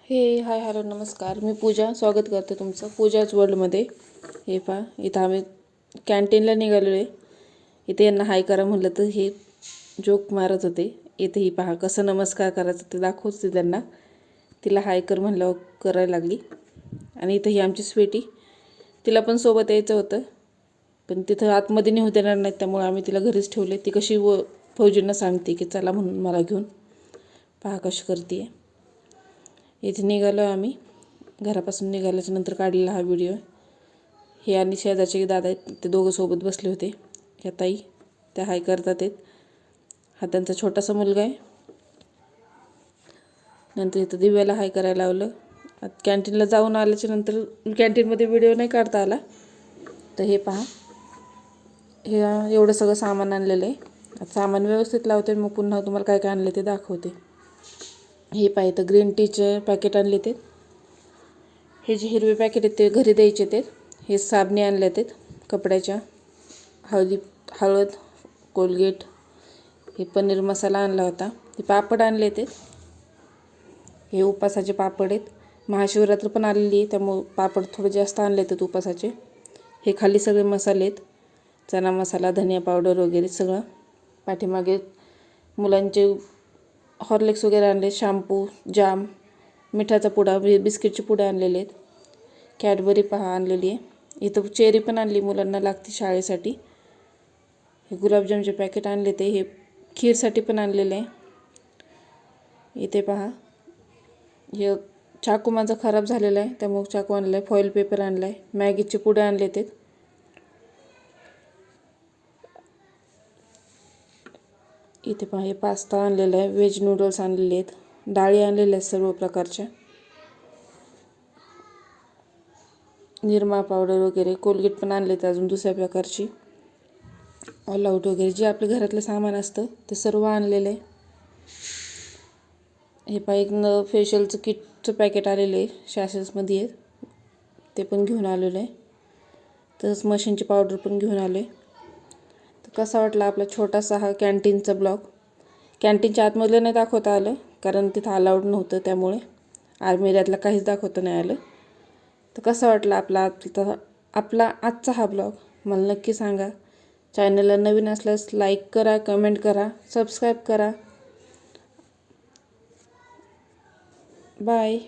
हे hi hello नमस्कार. मी पूजा स्वागत करते तुमचं पूजाच वर्ल्डमध्ये. हे पहा, इथं आम्ही कॅन्टीनला निघालो आहे. इथे यांना हाय करा म्हटलं तर हे जोक मारत होते. इथे ही पहा कसं नमस्कार करायचं ते दाखवते त्यांना. तिला हाय कर म्हणल्यावर करायला लागली. आणि इथं ही आमची स्वीटी, तिला पण सोबत यायचं होतं पण तिथं आतमध्ये नेऊ देणार नाहीत, त्यामुळे आम्ही तिला घरीच ठेवले. ती कशी फौजींना सांगते की चला म्हणून मला घेऊन. पहा कशी करते. इथे निघालो आम्ही. घरापासून निघाल्याच्या नंतर काढलेला हा व्हिडिओ. हे आणि शेजारचे दादा आहेत, ते दोघं सोबत बसले होते. ह्या ताई त्या हाय करतात आहेत. हा त्यांचा छोटासा मुलगा आहे. नंतर इथं दिव्याला हाय करायला लावलं. कॅन्टीनला जाऊन आल्याच्या नंतर कॅन्टीनमध्ये व्हिडिओ नाही काढता आला. तर हे पहा, हे एवढं सगळं सामान आणलेलं आहे. आता सामान व्यवस्थित लावते, मग पुन्हा तुम्हाला काय काय आणले ते दाखवते. हे पाहिजे तर ग्रीन टीचे पॅकेट आणले ते. हे जे हिरवे पॅकेट आहेत ते घरी द्यायचे ते. हे साबणे आणले आहेत कपड्याच्या. हळद, कोलगेट, हे पनीर मसाला आणला होता. हे पापड आणले ते. हे उपासाचे पापड आहेत. महाशिवरात्र पण आलेली आहे, त्यामुळे पापड थोडे जास्त आणले आहेत उपासाचे. हे खाली सगळे मसाले आहेत, चणा मसाला, धनिया पावडर वगैरे सगळं. पाठीमागे मुलांचे हॉर्लिक्स वगैरे आणले, शॅम्पू, जाम, मिठाचा पुडा, बिस्किटचे पुडे आणलेले आहेत. कॅडबरी पहा आणलेली आहे. इथं चेरी पण आणली, मुलांना लागते शाळेसाठी. हे गुलाबजामचे पॅकेट आणले ते. हे खीरसाठी पण आणलेले आहे. इथे पहा, हे चाकू माझा खराब झालेला आहे, त्यामुळे चाकू आणला आहे. फॉईल पेपर आणला आहे. मॅगीचे पुडे आणले ते. इथे पहा, हे पास्ता आणलेला आहे. व्हेज नूडल्स आणलेले आहेत. डाळी आणलेल्या आहेत सर्व प्रकारच्या. निरमा पावडर वगैरे, कोलगेट पण आणले आहेत अजून दुसऱ्या प्रकारची. ऑल आऊट वगैरे जे आपल्या घरातलं सामान असतं ते सर्व आणलेलं आहे. हे पहा, एक फेशियलचं किटचं पॅकेट आलेलं आहे, शॅशेसमध्ये आहे, ते पण घेऊन आलेलं आहे. तसंच मशीनची पावडर पण घेऊन आले. तर कसा वाटला आपला छोटासा हा कॅन्टीनचा ब्लॉग. कॅन्टीनच्या आतमधलं नाही दाखवता आलं, कारण तिथं अलाउड नव्हतं, त्यामुळे आर्मी एरियातला काहीच दाखवता नाही आलं. तर कसा वाटला आपला आजचा हा ब्लॉग मला नक्की सांगा. चॅनलला नवीन असल्यास लाईक करा, कमेंट करा, सबस्क्राईब करा. बाय.